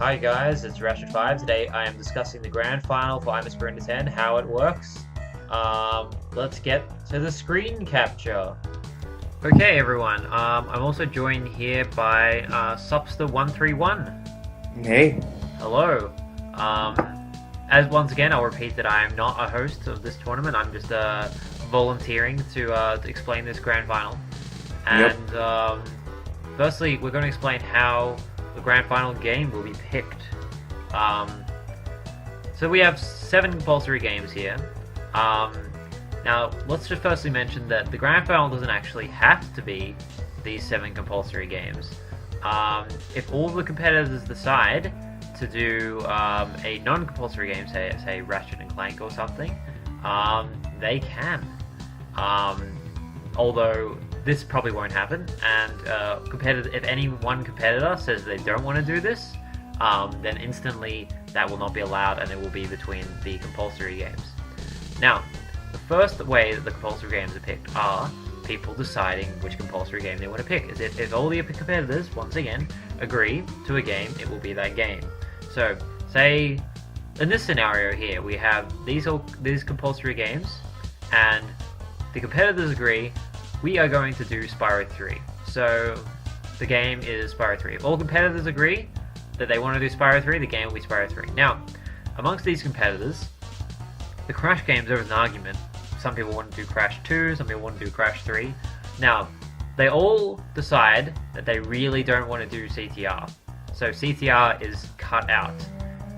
Hi guys, it's Rashid5. Today I am discussing the Grand Final for IAS10, how it works. Let's get to the screen capture. Okay everyone, I'm also joined here by Supster131. Hey. Hello. As once again, I'll repeat that I am not a host of this tournament. I'm just volunteering to explain this Grand Final. And firstly, we're going to explain how the Grand Final game will be picked. So we have 7 compulsory games here. Now, let's just firstly mention that the Grand Final doesn't actually have to be these 7 compulsory games. If all the competitors decide to do a non-compulsory game, say Ratchet and Clank or something, they can. Although this probably won't happen, and if any one competitor says they don't want to do this, then instantly that will not be allowed, and it will be between the compulsory games. Now, the first way that the compulsory games are picked are people deciding which compulsory game they want to pick. If all the competitors, once again, agree to a game, it will be that game. So, say, in this scenario here, we have these compulsory games, and the competitors agree, we are going to do Spyro 3. So, the game is Spyro 3. If all competitors agree that they want to do Spyro 3, the game will be Spyro 3. Now, amongst these competitors, the Crash games, there is an argument. Some people want to do Crash 2, some people want to do Crash 3. Now, they all decide that they really don't want to do CTR. So CTR is cut out.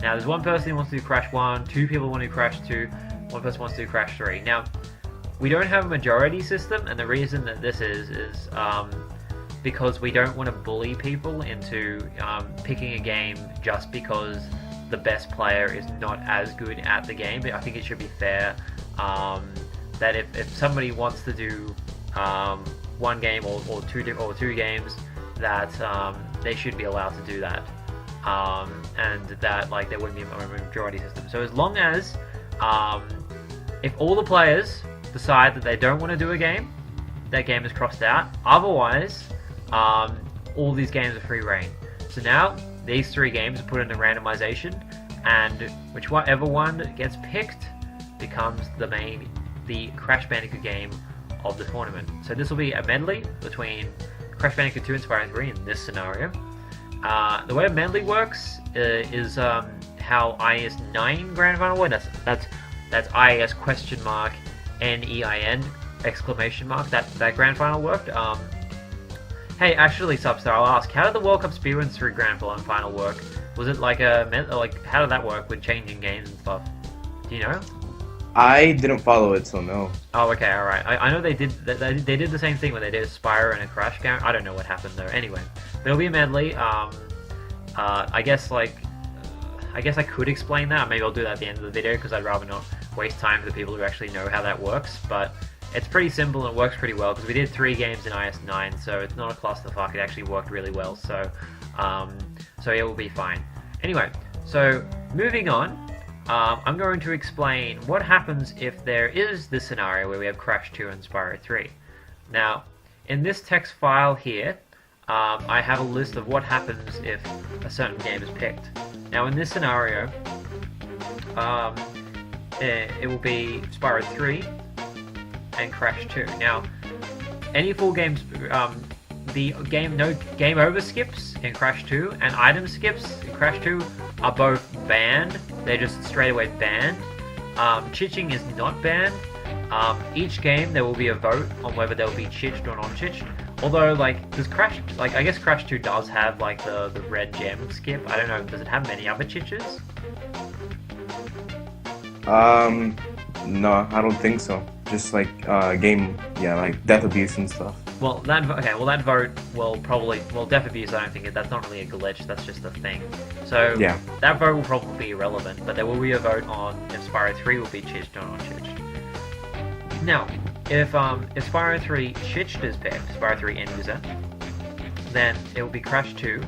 Now, there's one person who wants to do Crash 1, 2 people want to do Crash 2, one person wants to do Crash 3. Now, we don't have a majority system, and the reason that this is because we don't want to bully people into picking a game just because the best player is not as good at the game. But I think it should be fair that if somebody wants to do one game or two games, that they should be allowed to do that, and that there wouldn't be a majority system. So as long as if all the players decide that they don't want to do a game, that game is crossed out. Otherwise, all these games are free reign. So now these 3 games are put into randomization, and whichever one gets picked becomes the Crash Bandicoot game of the tournament. So this will be a medley between Crash Bandicoot 2 and Spyro 3 in this scenario. The way a medley works is how IAS9 Grand Final works. That's IAS question mark NEIN exclamation mark. That Grand Final worked. Hey, actually, Substar, I'll ask, how did the World Cup speedruns through Grand Final work? Was it how did that work with changing games and stuff? Do you know? I didn't follow it, so no. Oh, okay, alright. I know they did the same thing when they did a Spyro and a Crash game. I don't know what happened though. Anyway, there'll be a medley. I guess I could explain that. Maybe I'll do that at the end of the video because I'd rather not waste time for the people who actually know how that works. But it's pretty simple and it works pretty well because we did 3 games in IS9, so it's not a clusterfuck. It actually worked really well. So it will be fine. Anyway, so moving on. I'm going to explain what happens if there is this scenario where we have Crash 2 and Spyro 3. Now, in this text file here, I have a list of what happens if a certain game is picked. Now, in this scenario, it will be Spyro 3 and Crash 2. Now, any full games, no game over skips in Crash 2 and item skips in Crash 2 are both banned. They're just straight away banned. Chitching is not banned. Each game there will be a vote on whether they'll be chitched or non-chitched. Although, does Crash, I guess Crash 2 does have, the red gem skip. I don't know, does it have many other chitches? No, I don't think so. Just game, death abuse and stuff. Well, that vote will death abuse. I don't think that's not really a glitch. That's just a thing. So yeah, that vote will probably be irrelevant. But there will be a vote on if Spyro 3 will be chitched or not chitched. Now, if Spyro 3 chitched is picked, Spyro 3 end user, then it will be Crash 2,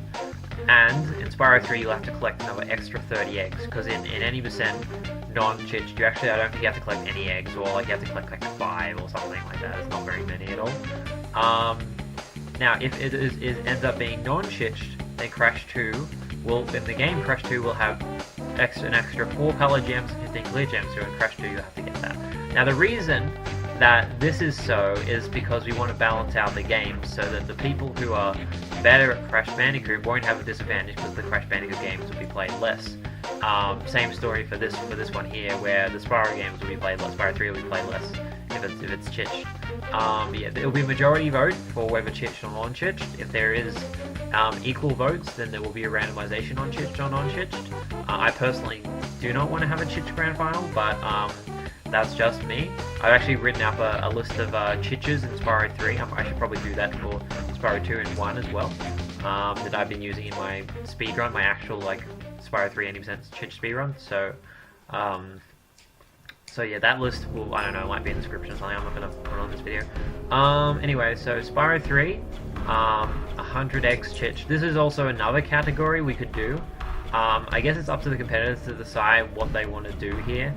and in Spyro 3 you'll have to collect another extra 30 eggs, because in any percent non-chitched, I don't think you have to collect any eggs, or you have to collect 5 or something like that. It's not very many at all. Now, if it ends up being non-chitched, then Crash 2 will in the game Crash 2 will have an extra 4 color gems and 15 clear gems. So in Crash 2 you have to get that. Now the reason that this is so is because we want to balance out the game so that the people who are better at Crash Bandicoot won't have a disadvantage because the Crash Bandicoot games will be played less. Same story for this one here, where the Spyro games will be played less. Spyro 3 will be played less if it's chitched. Yeah, it'll be a majority vote for whether chitched or non-chitched. If there is equal votes, then there will be a randomization on chitched or non-chitched. I personally do not want to have a chitched grand final, but that's just me. I've actually written up a list of chitches in Spyro 3. I should probably do that for Spyro 2 and 1 as well. That I've been using in my speedrun, my actual like Spyro 3 80% chitch speedrun. So yeah, that list will, I don't know, it might be in the description or something. I'm not gonna put it on this video. Anyway, so Spyro 3, 100 eggs chitch. This is also another category we could do. I guess it's up to the competitors to decide what they want to do here.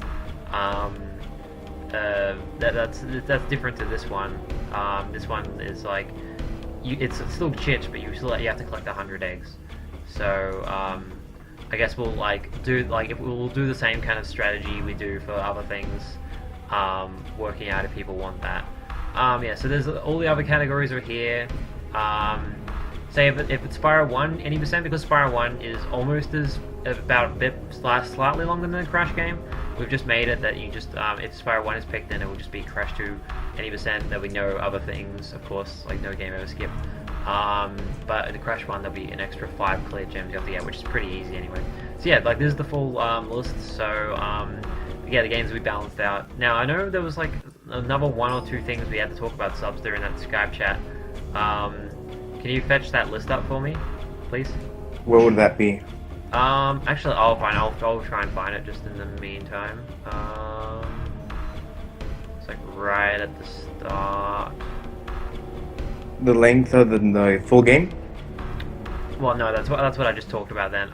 That's different to this one. This one is like, it's still chitch, but you have to collect 100 eggs. So I guess we'll we'll do the same kind of strategy we do for other things, working out if people want that. Yeah, so there's all the other categories are here. Say if it's Spyro 1, any percent, because Spyro 1 is almost as about a bit slightly longer than the Crash game. We've just made it that you just if Spyro 1 is picked, then it will just be Crash 2 any percent. There'll be no other things, of course, like no game over skip. But in the Crash 1 there'll be an extra 5 clear gems you have to get, which is pretty easy anyway. So yeah, like this is the full list. So yeah, the games will be balanced out. Now I know there was like another 1 or 2 things we had to talk about subs during that Skype chat. Can you fetch that list up for me, please? What would that be? Actually, I'll try and find it just in the meantime. It's like right at the start. The length of the full game? Well, no, that's what I just talked about then.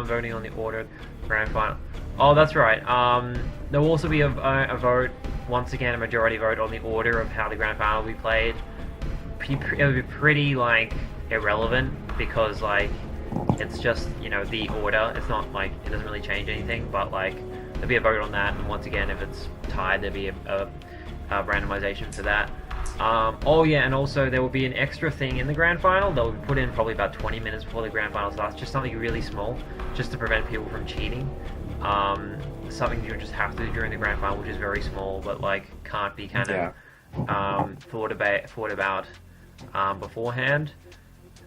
Voting on the order, grand final. Oh, that's right. There will also be a vote, once again, a majority vote on the order of how the grand final will be played. It would be pretty like irrelevant because like it's just, you know, the order. It's not like it doesn't really change anything, but like there'll be a vote on that, and once again, if it's tied, there'll be a randomization for that. Oh yeah, and also there will be an extra thing in the grand final that will be put in probably about 20 minutes before the grand final starts, just something really small, just to prevent people from cheating. Something you just have to do during the grand final, which is very small, but like can't be kind of thought about beforehand.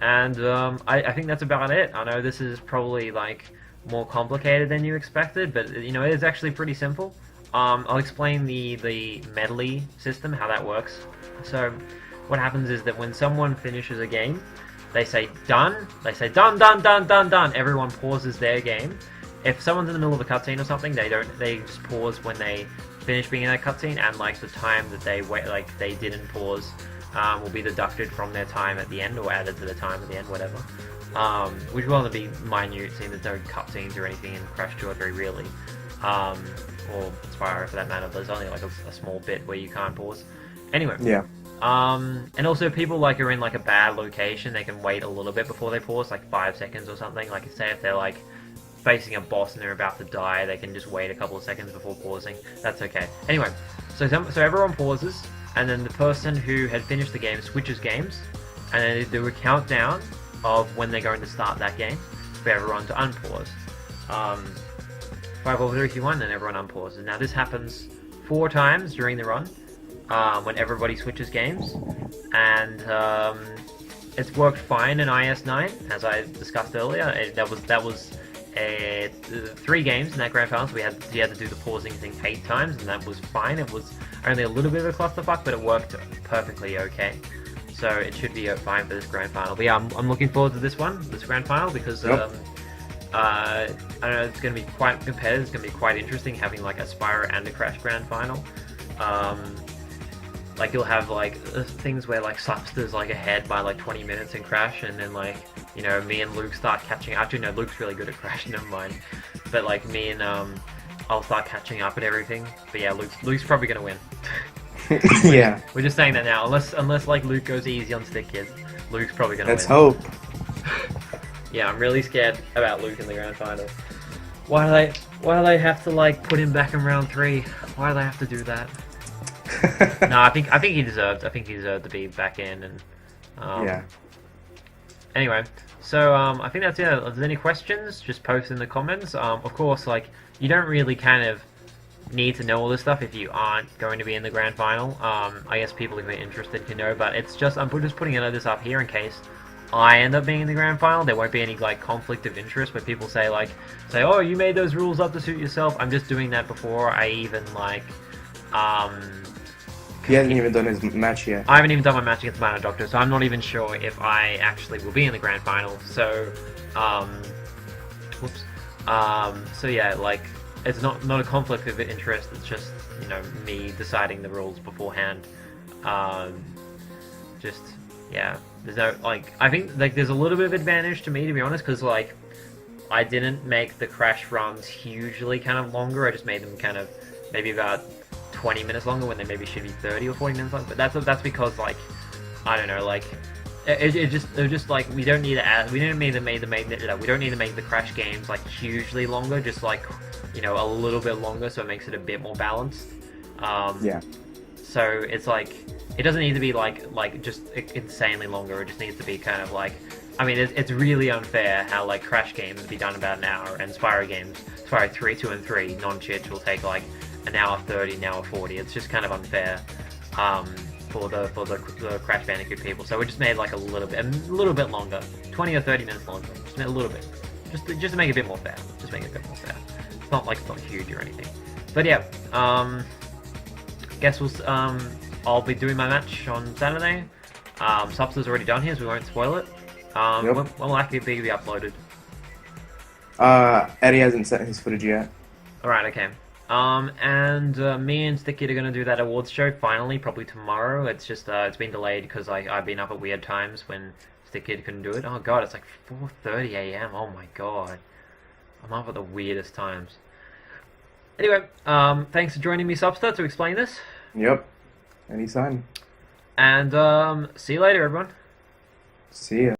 And I think that's about it. I know this is probably like more complicated than you expected, but you know, it is actually pretty simple. I'll explain the medley system, how that works. So what happens is that when someone finishes a game, they say done, done, done, done, done, done. Everyone pauses their game. If someone's in the middle of a cutscene or something, they just pause when they finish being in that cutscene, and like the time that they didn't pause will be deducted from their time at the end, or added to the time at the end, whatever. Which will only be minute, seeing there's no cutscenes or anything in Crash 2 very rarely. Or Spyro for that matter, there's only like a small bit where you can't pause. Anyway. Yeah. And also people like are in like a bad location, they can wait a little bit before they pause, like 5 seconds or something. Like say if they're like facing a boss and they're about to die, they can just wait a couple of seconds before pausing. That's okay. Anyway, so everyone pauses, and then the person who had finished the game switches games, and then they do a countdown of when they're going to start that game for everyone to unpause. 5, 4, 3, 2, 1, and everyone unpauses. Now this happens 4 times during the run, when everybody switches games, and it's worked fine in IAS9, as I discussed earlier. That was 3 games in that grand final, so you had to do the pausing thing 8 times, and that was fine. It was only a little bit of a clusterfuck, but it worked perfectly okay. So it should be fine for this grand final. But yeah, I'm looking forward to this grand final, because I don't know, it's going to be quite competitive. It's going to be quite interesting having like a Spyro and a Crash grand final. Like you'll have like things where like Slapster's like ahead by like 20 minutes in Crash, and then like, you know, me and Luke start catching. Actually, no, Luke's really good at Crash. Never mind. But like me and I'll start catching up and everything. But yeah, Luke's probably gonna win. Yeah. We're just saying that now. Unless like Luke goes easy on Stick Kids, Luke's probably gonna win. Let's hope. Yeah, I'm really scared about Luke in the grand final. Why do they have to like put him back in round 3? Why do they have to do that? No, I think he deserved. I think he deserved to be back in. And Yeah. anyway, so I think that's it. If there's any questions, just post in the comments. Of course, like you don't really kind of need to know all this stuff if you aren't going to be in the grand final. I guess people who are interested can know, but it's just I'm just putting this up here in case I end up being in the grand final. There won't be any like conflict of interest where people say oh, you made those rules up to suit yourself. I'm just doing that before I even like He hasn't even done his match yet. I haven't even done my match against Minor Doctor, so I'm not even sure if I actually will be in the grand final. So so yeah, like it's not a conflict of interest. It's just me deciding the rules beforehand. Just yeah, there's no like I think like there's a little bit of advantage to me, to be honest, because like I didn't make the crash runs hugely kind of longer. I just made them kind of maybe about 20 minutes longer when they maybe should be 30 or 40 minutes long. But that's because like I don't know, like it just like we don't need to add, we don't need to make the crash games like hugely longer, just like a little bit longer, so it makes it a bit more balanced. Yeah. So it's like it doesn't need to be like just insanely longer. It just needs to be kind of like, I mean, it's really unfair how like crash games be done about an hour and Spyro games, Spyro 3, 2, and 3 non-chits will take like an hour 30, an hour 40. It's just kind of unfair for the Crash Bandicoot people. So we just made like a little bit longer, 20 or 30 minutes longer. Just made a little bit, just to make it a bit more fair. Just make it a bit more fair. It's not like it's not huge or anything. But yeah, guess I'll be doing my match on Saturday. Subster's already done his, we won't spoil it. Yep. When will Active be uploaded? Eddie hasn't sent his footage yet. Alright, okay. And me and Sticky are going to do that awards show finally, probably tomorrow. It's just, it's been delayed because I've been up at weird times when Sticky couldn't do it. Oh god, it's like 4:30 AM, oh my god. I'm up at the weirdest times. Anyway, thanks for joining me, Subster, to explain this. Yep. Anytime. And, see you later, everyone. See ya.